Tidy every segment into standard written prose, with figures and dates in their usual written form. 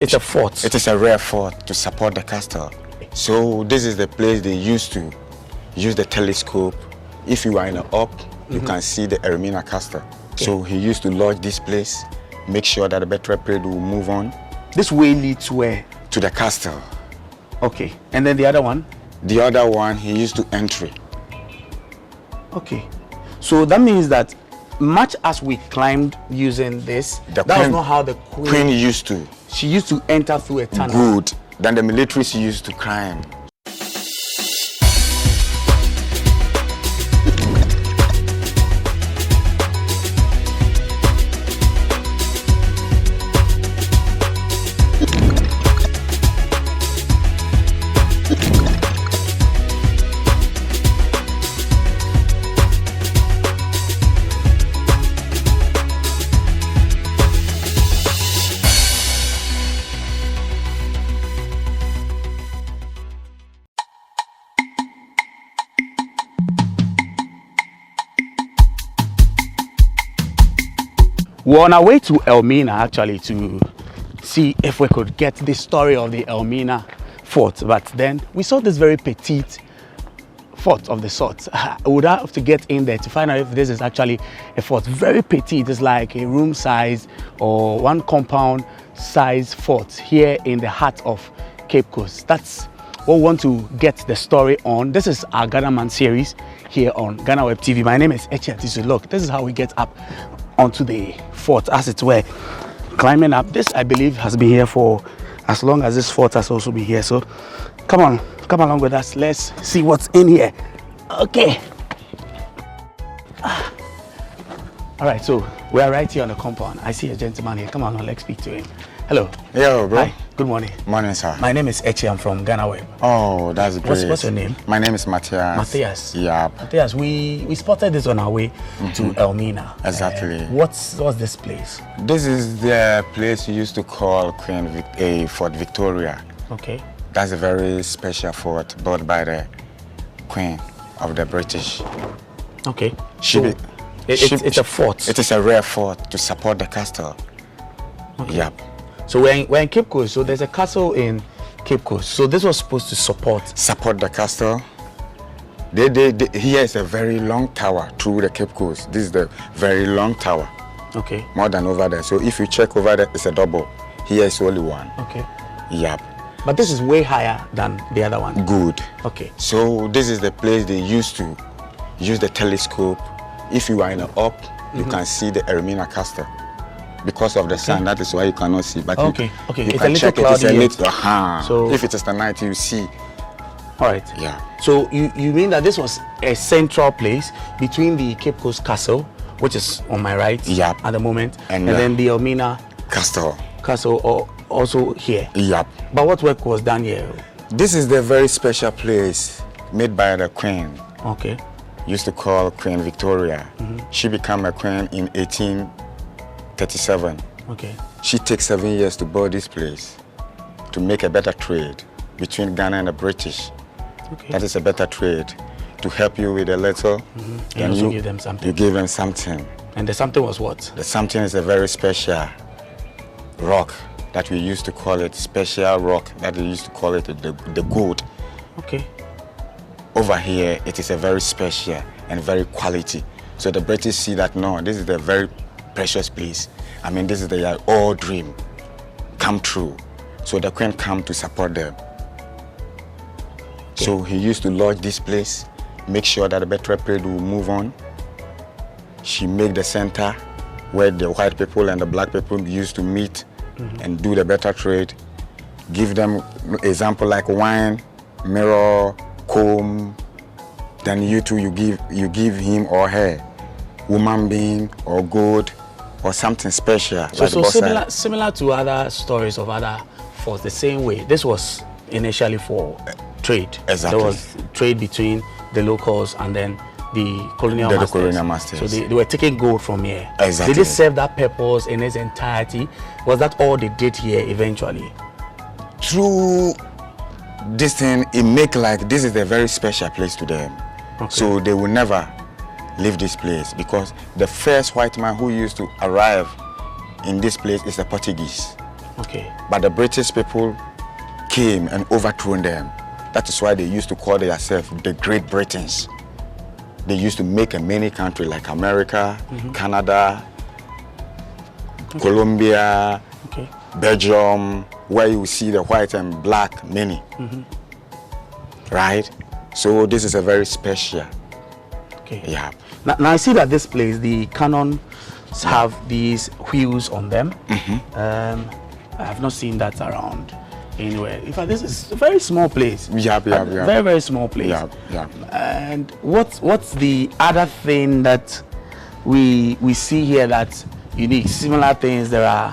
It's a fort. It is a rare fort to support the castle. So this is the place they used to use the telescope. If you are in the up, you can see the Ermina castle. Okay. So he used to lodge this place, make sure that the better parade will move on. This way leads where? To the castle. Okay. And then the other one? The other one, he used to entry. Okay. So that means that much as we climbed using this, that was not how the queen used to. She used to enter through a tunnel. Good. Then the militaries used to climb. We're on our way to Elmina actually to see if we could get the story of the Elmina fort, but then we saw this very petite fort of the sort. I would have to get in there to find out if this is actually a fort. Very petite, it's like a room size or one compound size fort here in the heart of Cape Coast. That's what we want to get the story on. This is our Ghana Man series here on GhanaWeb TV. My name is Echi. Look, this is how we get up onto the fort, as it were, climbing up. This, I believe, has been here for as long as this fort has also been here. So come on, come along with us. Let's see what's in here. Okay. All right, so we are right here on the compound. I see a gentleman here. Come on, let's speak to him. Hello. Yo, bro. Hi. Good morning. Morning, sir. My name is Echi. I'm from GhanaWeb. Oh, that's great. What's your name? My name is Matthias. Matthias. Yeah. Matthias, we spotted this on our way to Elmina. Exactly. What's this place? This is the place you used to call Fort Victoria. Okay. That's a very special fort built by the Queen of the British. Okay. It's a fort. It is a rare fort to support the castle. Okay. Yep. So we're in Cape Coast, so there's a castle in Cape Coast. So this was supposed to support the castle. Here is a very long tower through the Cape Coast. This is the very long tower. Okay. More than over there. So if you check over there, it's a double. Here is only one. Okay. Yep. But this is way higher than the other one. Good. Okay. So this is the place they used to use the telescope. If you are in the up, you can see the Ermina castle. Because of the sun, that is why you cannot see. But okay. You it's can a check little it. It's a little. So if it is the night, you see. All right. Yeah. So you mean that this was a central place between the Cape Coast Castle, which is on my right at the moment, and then the Elmina Castle also here. Yep. But what work was done here? This is the very special place made by the Queen. Okay. Used to call Queen Victoria. She became a queen in 1837. Okay. She takes 7 years to build this place to make a better trade between Ghana and the British. Okay. That is a better trade to help you with a little. And you give them something. You give them something. And the something was what? The something is a very special rock that we used to call it, special rock that we used to call it the gold. Okay. Over here, it is a very special and very quality. So the British see that, no, this is a very precious place. I mean, this is their all dream come true. So the Queen come to support them. Okay. So he used to lodge this place, make sure that the better parade will move on. She make the center where the white people and the black people used to meet and do the better trade. Give them example like wine, mirror, comb. Then you give him or her woman being or gold or something special. So similar to other stories of other forts, the same way. This was initially for trade. Exactly. There was trade between the locals and then the colonial masters. So they were taking gold from here. Exactly. Did it serve that purpose in its entirety? Was that all they did here eventually? Through this thing, it make like this is a very special place to them. Okay. So they will never leave this place because the first white man who used to arrive in this place is the Portuguese. Okay. But the British people came and overthrown them. That is why they used to call themselves the Great Britons. They used to make a many country like America, Canada, Colombia, Belgium, where you see the white and black many. Right? So this is a very special. Okay. Yeah. Now I see that this place, the cannons have these wheels on them. I have not seen that around anywhere. In fact, this is a very small place. Yeah. Very, very small place. Yeah. And what's the other thing that we see here that's unique? Similar things, there are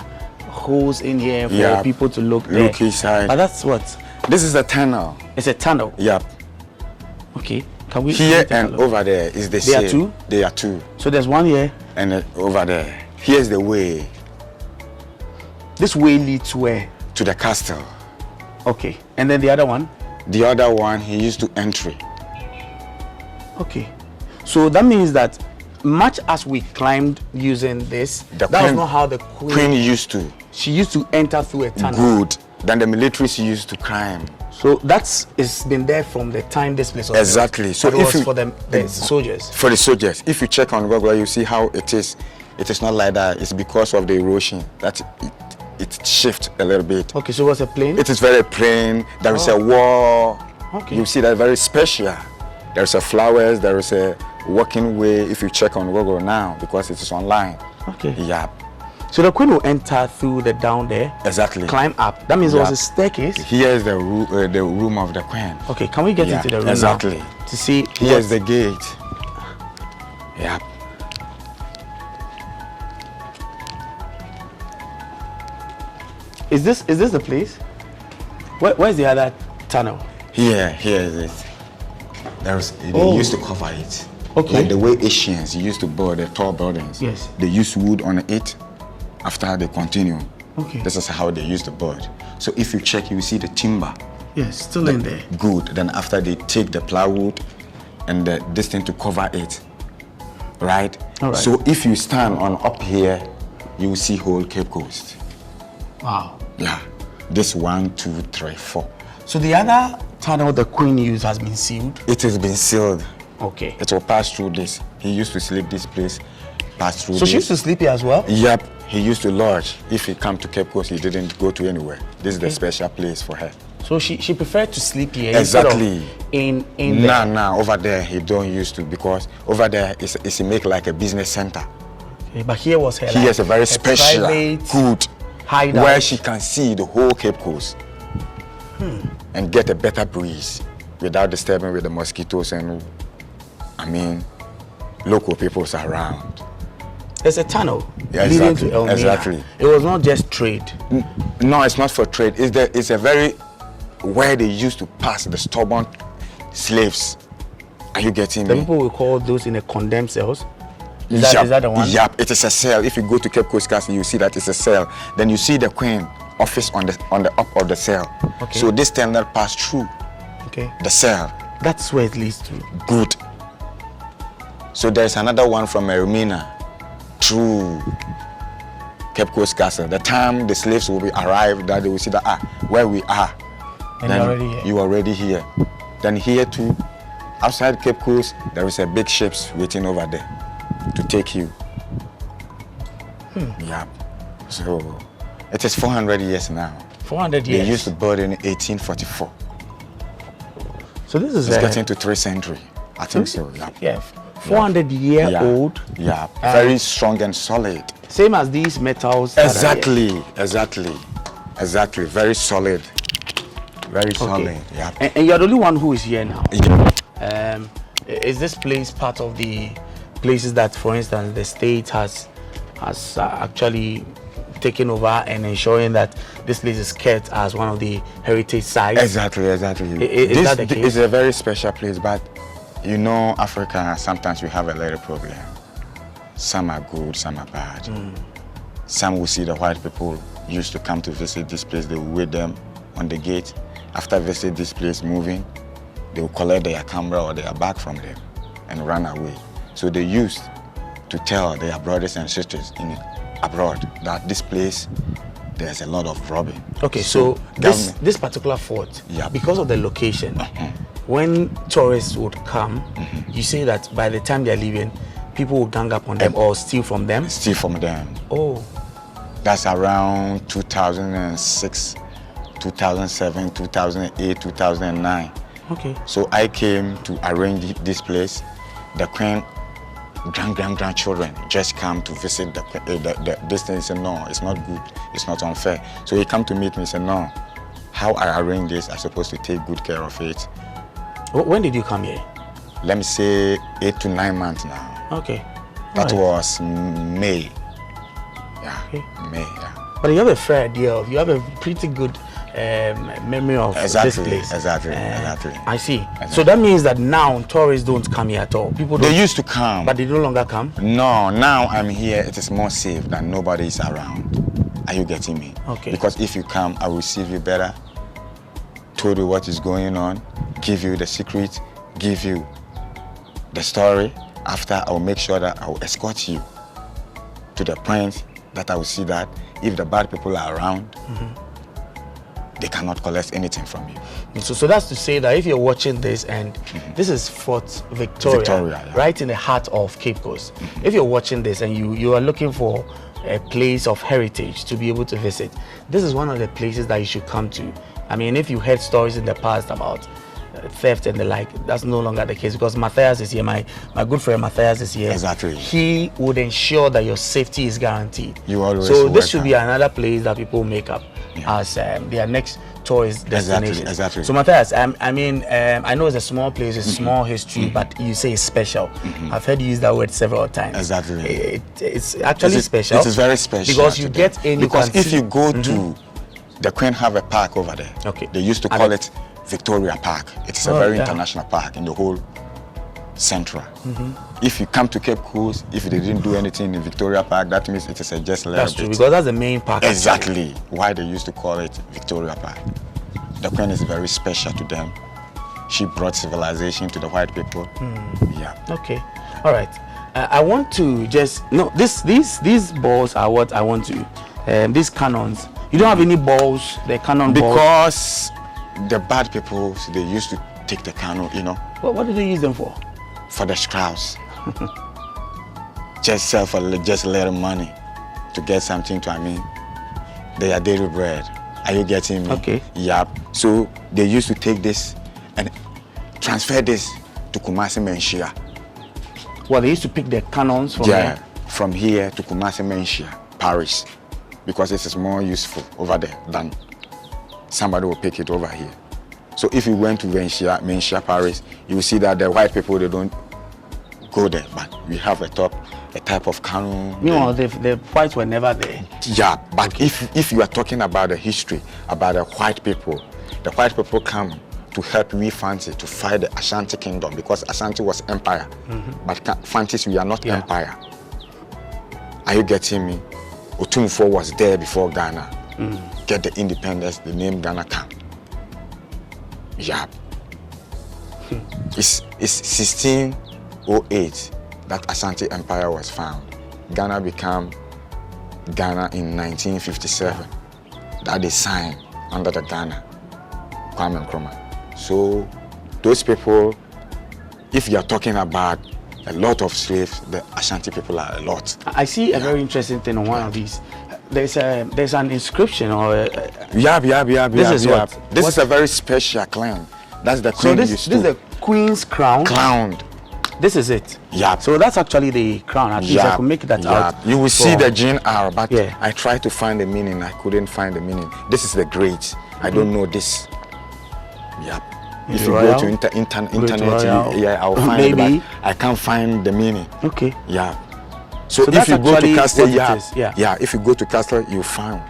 holes in here for people to look there. Look inside. But that's what? This is a tunnel. It's a tunnel? Yep. Okay. Can we here and over there is the same. There are two? There are two. So there's one here? And over there. Here's the way. This way leads where? To the castle. Okay. And then the other one? The other one, he used to entry. Okay. So that means that much as we climbed using this, that was not how the queen used to. She used to enter through a tunnel. Good. Then the militaries used to climb. So it's been there from the time this place was exactly. built. So it was for the soldiers. For the soldiers. If you check on Google, you see how it is. It is not like that. It's because of the erosion that it shifts a little bit. Okay, so what's a plain? It is very plain. There is a wall. Okay. You see that very special. There is a flowers. There is a walking way. If you check on Google now, because it is online. Okay. Yeah. So the queen will enter through the down there. Exactly. Climb up. That means there was a staircase. Here is the room of the queen. Okay, can we get into the room exactly. now to see? Here is the gate. Yeah. Is this the place? Where's the other tunnel? Here is it. They used to cover it. Okay. Like the way Asians used to build the tall buildings. Yes. They used wood on it after they continue. Okay. This is how they used to build. So if you check, you see the timber. Yes, still in there. Good. Then after they take the plywood and this thing to cover it. Right? All right. So if you stand on up here, you will see whole Cape Coast. Wow. Yeah. This 1, 2, 3, 4. So the other tunnel the queen used has been sealed? It has been sealed. Okay. It will pass through this. He used to sleep this place, pass through this. So she used to sleep here as well? Yep. He used to lodge. If he come to Cape Coast, he didn't go to anywhere. This is the special place for her. So she preferred to sleep here exactly. in Nah, over there he don't used to, because over there is make like a business center. Okay, but here was her. He has a very special, good hideout where she can see the whole Cape Coast and get a better breeze without disturbing with the mosquitoes and local peoples around. There's a tunnel exactly. leading to Elmina. Exactly. It was not just trade. No, it's not for trade. It's a very where they used to pass the stubborn slaves. Are you getting me? The people will call those in the condemned cells. Is that the one? Yep, it is a cell. If you go to Cape Coast Castle, you see that it's a cell. Then you see the queen office on the up of the cell. Okay. So this tunnel passed through the cell. That's where it leads to. Good. So there's another one from Elmina through Cape Coast Castle. The time the slaves will be arrived, that they will see that where we are. And then you're already here. Then here too, outside Cape Coast, there is a big ships waiting over there to take you. Yeah. So it is 400 years now. 400 years. They used to build in 1844. So this is getting to 3rd century. I think so. Yeah. Yeah. 400-year-old. Yeah. Very strong and solid. Same as these metals. Exactly. Very solid. Very solid. Yeah. And you're the only one who is here now. Yeah. Is this place part of the places that, for instance, the state has actually taken over and ensuring that this place is kept as one of the heritage sites? Exactly. Is that the case? It's a very special place, but you know, Africa, sometimes we have a little problem. Some are good, some are bad. Some will see the white people used to come to visit this place, they will wait them on the gate. After visit this place moving, they will collect their camera or their bag from them and run away. So they used to tell their brothers and sisters abroad that this place there's a lot of robbing. Okay, so this particular fort, because of the location, when tourists would come, you say that by the time they're leaving, people will gang up on them or steal from them? Steal from them. Oh. That's around 2006, 2007, 2008, 2009. Okay. So I came to arrange this place. The Queen grandchildren just come to visit this thing. He said, no, it's not good, it's not unfair. So he come to meet me and said, no, how I arrange this, I'm supposed to take good care of it. When did you come here? Let me say 8 to 9 months now. Okay. That was May. Yeah, okay. May, yeah. But you have a fair idea of, you have a pretty good memory of this place. Exactly. I see. Exactly. So that means that now tourists don't come here at all. People don't, they used to come, but they no longer come. No, now I'm here. It is more safe than nobody is around. Are you getting me? Okay. Because if you come, I will receive you better, told you what is going on, give you the secret, give you the story. After, I will make sure that I will escort you to the point that I will see that if the bad people are around, they cannot collect anything from you. So that's to say that if you're watching this and this is Fort Victoria, right in the heart of Cape Coast. If you're watching this and you are looking for a place of heritage to be able to visit, this is one of the places that you should come to. I mean, if you heard stories in the past about theft and the like, that's no longer the case because Matthias is here, my good friend Matthias is here. Exactly. He would ensure that your safety is guaranteed. You always so this should be another place that people make up as their next tourist destination. Exactly. So Matthias, I mean, I know it's a small place, it's small history, but you say it's special. I've heard you use that word several times. Exactly. It's actually special. It is very special. Because you get in, because if you go to the Queen have a park over there. Okay. They used to call it Victoria Park. It's a very international park in the whole Central. If you come to Cape Coast, if they didn't do anything in Victoria Park, that means it is a just a little bit. That's true, because that's the main park. Exactly. Why they used to call it Victoria Park. The Queen is very special to them. She brought civilization to the white people. Yeah. Okay. All right. I want to just these balls are what I want to. These cannons. You don't have any balls. The cannon because the bad people, they used to take the cannon, you know. What do they use them for? For the scraps. Just sell for just a little money to get something to, I mean, their daily bread. Are you getting me? Okay. Yep. So they used to take this and transfer this to Kumasi Menchia. Well, they used to pick the cannons from here? From here to Kumasi Menchia, Paris, because it is more useful over there than somebody will pick it over here. So if you went to Menchia, Paris, you will see that the white people, they don't go there, but we have a type of cannon. No, the whites were never there. Yeah, but if you are talking about the history, about the white people come to help we Fanti to fight the Ashanti kingdom, because Ashanti was empire, but Fantis, we are not empire. Are you getting me? Otumfuo was there before Ghana. Get the independence, the name Ghana come. Yeah. It's 1608 that Ashanti Empire was found. Ghana became Ghana in 1957. That they signed under the Ghana, Kwame Nkrumah. So those people, if you are talking about a lot of slaves, the Ashanti people are a lot. I see a very interesting thing on one of these. There's an inscription or This is what? This is a very special clan. That's the queen. So this is the queen's crown. Crowned. This is it. Yeah. So that's actually the crown. At least I could make that out. You will see the GhanaWeb, but I tried to find the meaning. I couldn't find the meaning. This is the great. I don't know this. Yeah. If you go to internet, I'll find it, but I can't find the meaning. Okay. Yeah. So if you go to Castle, if you go to Castle, you find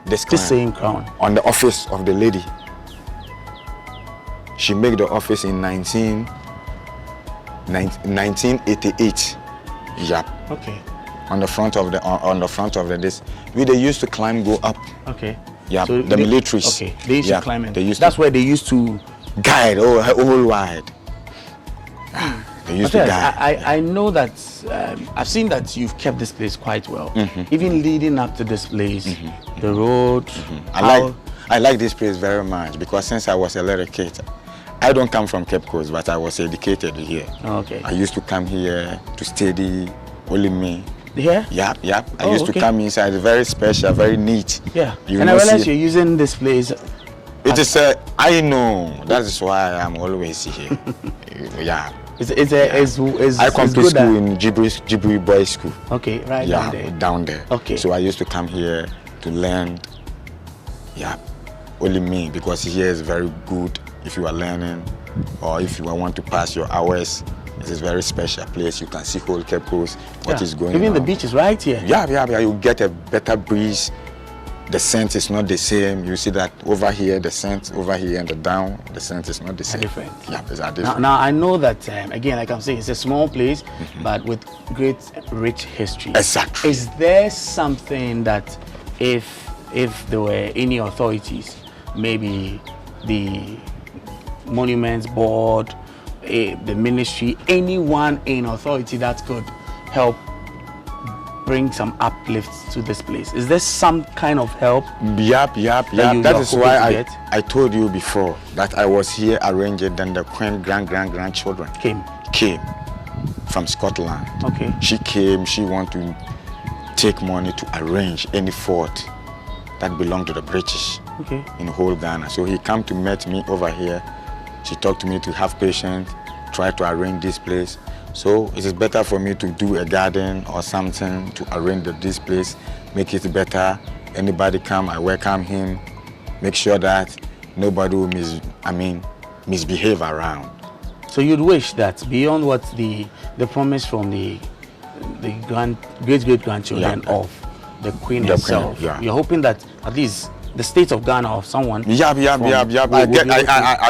this crown. The same crown. On the office of the lady. She made the office in 1988. Yeah. Okay. On the front of the this, they used to climb, go up. Okay. Yeah. So the militaries. Okay. They used to climb in. They used That's where they used to guide all wide. They used to die. I know that I've seen that you've kept this place quite well. Even leading up to this place, the road. I like this place very much because since I was a little kid, I don't come from Cape Coast, but I was educated here. Okay. I used to come here to study, only me. Yeah? Yep. I used to come inside, very special, very neat. Yeah. And I realize you're using this place. It is I know. That is why I'm always here. Yeah. I complete school in Jibri Boys School. Okay, right down there. Okay. So I used to come here to learn. Yeah, only me, because here is very good if you are learning or if you want to pass your hours. It is a very special place. You can see whole Cape Coast, what is going on. Even the beach is right here. Yeah. You get a better breeze. The scent is not the same. You see that over here, the scent over here and the scent is not the same. Different. Yeah, it's different. Now I know that, again, like I'm saying, it's a small place, but with great, rich history. Exactly. Is there something that if there were any authorities, maybe the Monuments Board, the ministry, anyone in authority that could help bring some uplifts to this place? Is there some kind of help? Yep. That is why I told you before that I was here arranging, then the Queen grandchildren came from Scotland. Okay. She came, she wanted to take money to arrange any fort that belonged to the British in whole Ghana. So he came to meet me over here. She talked to me to have patience, try to arrange this place. So it is better for me to do a garden or something to arrange this place, make it better. Anybody come, I welcome him, make sure that nobody will misbehave around. So you'd wish that beyond what the promise from the great-great-grandchildren of the Queen herself, you're hoping that at least the state of Ghana or someone. I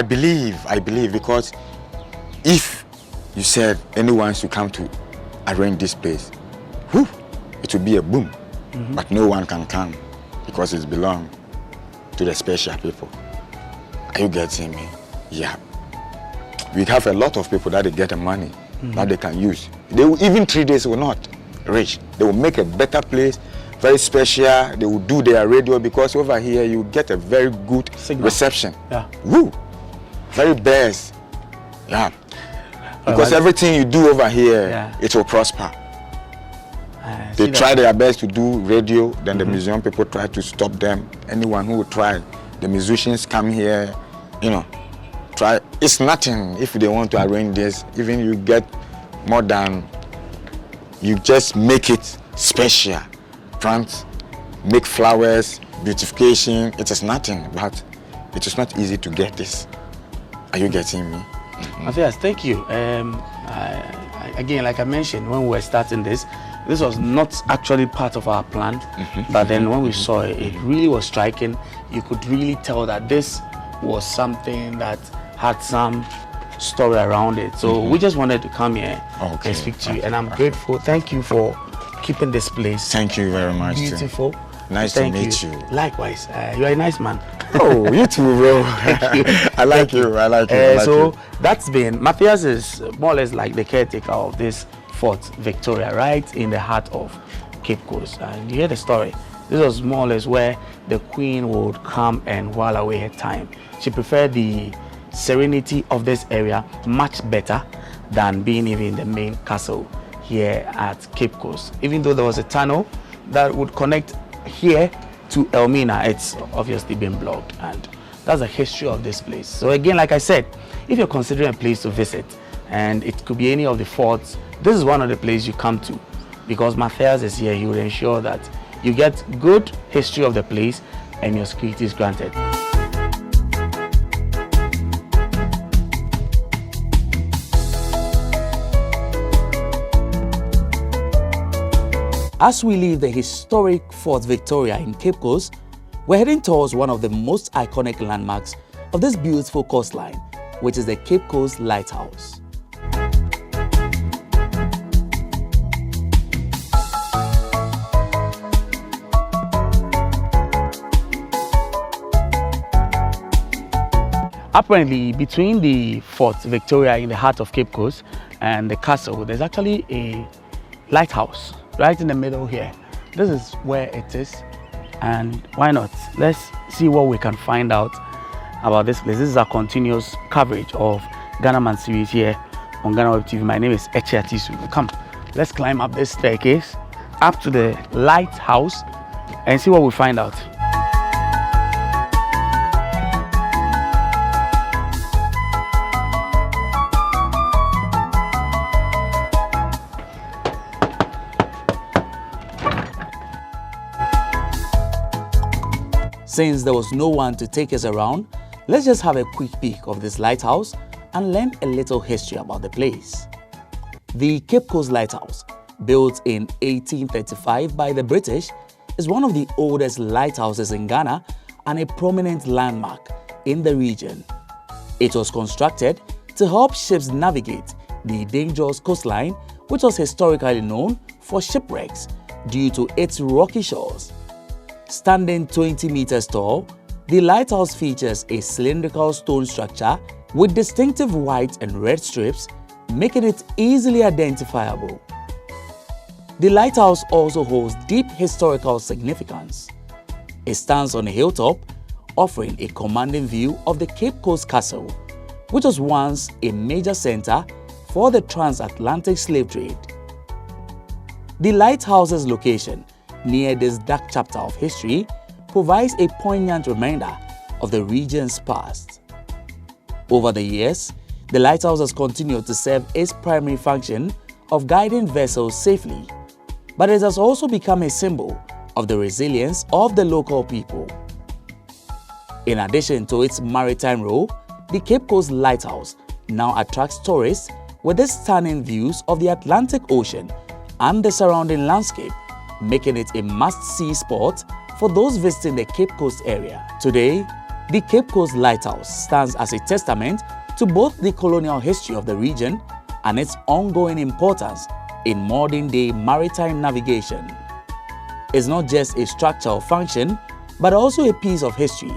believe because if you said anyone should come to arrange this place, it will be a boom. But no one can come because it belongs to the special people. Are you getting me? Yeah. We have a lot of people that they get the money that they can use. They will, even 3 days will not reach. They will make a better place, very special. They will do their radio because over here you get a very good reception. Yeah. Very best. Yeah. Because everything you do over here, it will prosper. They try their best to do radio, then the museum people try to stop them. Anyone who will try, the musicians come here, try. It's nothing if they want to arrange this. Even you get more than, you just make it special. Plant, make flowers, beautification. It is nothing, but it is not easy to get this. Are you getting me? Matthias, thank you. Again, like I mentioned, when we were starting this was not actually part of our plan, but then when we saw it, it really was striking. You could really tell that this was something that had some story around it. So we just wanted to come here and speak to you, and I'm grateful. Thank you for keeping this place. Thank you very much. Beautiful. Nice to meet you. Likewise, you are a nice man. Oh, you too, bro. Thank you. I like you. So that's been, Matthias is more or less like the caretaker of this Fort Victoria, right in the heart of Cape Coast. And you hear the story. This was more or less where the Queen would come and while away her time. She preferred the serenity of this area much better than being even in the main castle here at Cape Coast. Even though there was a tunnel that would connect here to Elmina, it's obviously been blocked, and that's the history of this place. So again, like I said, if you're considering a place to visit, and it could be any of the forts, this is one of the places you come to, because Matthias is here. He will ensure that you get good history of the place and your security is granted. As we leave the historic Fort Victoria in Cape Coast, we're heading towards one of the most iconic landmarks of this beautiful coastline, which is the Cape Coast Lighthouse. Apparently, between the Fort Victoria in the heart of Cape Coast and the castle, there's actually a lighthouse right in the middle here. This is where it is, and why not? Let's see what we can find out about this place. This is our continuous coverage of Ghana Man series here on GhanaWeb TV. My name is Eche Atisu. Come, let's climb up this staircase up to the lighthouse and see what we find out. Since there was no one to take us around, let's just have a quick peek of this lighthouse and learn a little history about the place. The Cape Coast Lighthouse, built in 1835 by the British, is one of the oldest lighthouses in Ghana and a prominent landmark in the region. It was constructed to help ships navigate the dangerous coastline, which was historically known for shipwrecks due to its rocky shores. Standing 20 meters tall, the lighthouse features a cylindrical stone structure with distinctive white and red strips, making it easily identifiable. The lighthouse also holds deep historical significance. It stands on a hilltop, offering a commanding view of the Cape Coast Castle, which was once a major center for the transatlantic slave trade. The lighthouse's location near this dark chapter of history provides a poignant reminder of the region's past. Over the years, the lighthouse has continued to serve its primary function of guiding vessels safely, but it has also become a symbol of the resilience of the local people. In addition to its maritime role, the Cape Coast Lighthouse now attracts tourists with its stunning views of the Atlantic Ocean and the surrounding landscape, making it a must-see spot for those visiting the Cape Coast area. Today, the Cape Coast Lighthouse stands as a testament to both the colonial history of the region and its ongoing importance in modern-day maritime navigation. It's not just a structure or function, but also a piece of history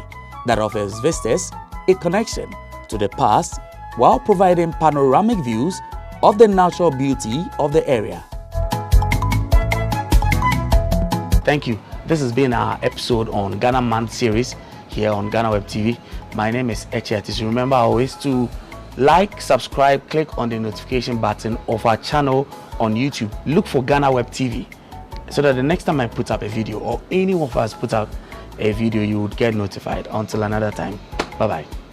that offers visitors a connection to the past while providing panoramic views of the natural beauty of the area. Thank you. This has been our episode on Ghana Man series here on GhanaWeb TV. My name is Eche Atisu. Remember always to like, subscribe, click on the notification button of our channel on YouTube. Look for GhanaWeb TV so that the next time I put up a video or any of us put up a video, you would get notified. Until another time, bye-bye.